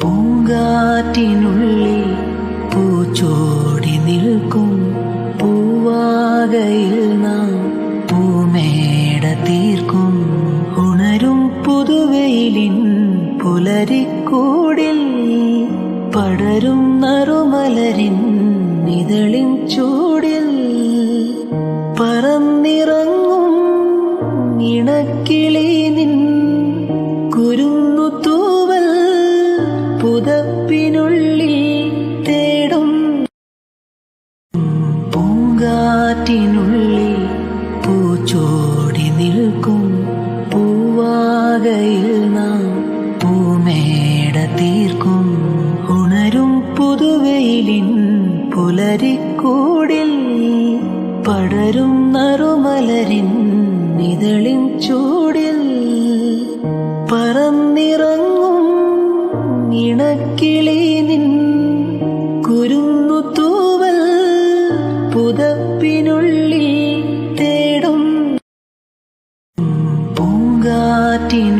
പൂങ്കാറ്റിനുള്ളിൽ പൂച്ചോടി നിൽക്കും പൂവാകയിൽ നാം പൂമേട തീർക്കും. ഉണരും പുതുവെയിലിൻ പുലരിക്കൂടിൽ പടരും നറുമലരിൻ ഇതളിൻ ചൂടിൽ പറന്നിറങ്ങും ഇണക്കിളി നിൻ കുരുന്നു തൂവൽ പുതപ്പിനുള്ളിൽ തേടും. പൂങ്കാറ്റിനുള്ളിൽ പൂച്ചോടി നിൽക്കും പൂവാകയിൽ നാം പൂമേട തീർക്കും. ഉണരും പുതുവെയിലിൻ പുലരിക്കൂടിൽ പടരും നറുമലരിൻ ഇതളിൻ ചൂടിൽ പറന്നിറങ്ങും ഇണക്കിളി നിൻ കുരുന്നു തൂവൽ പുതപ്പിനുള്ളിൽ തേടും. പൂങ്കാറ്റിൻ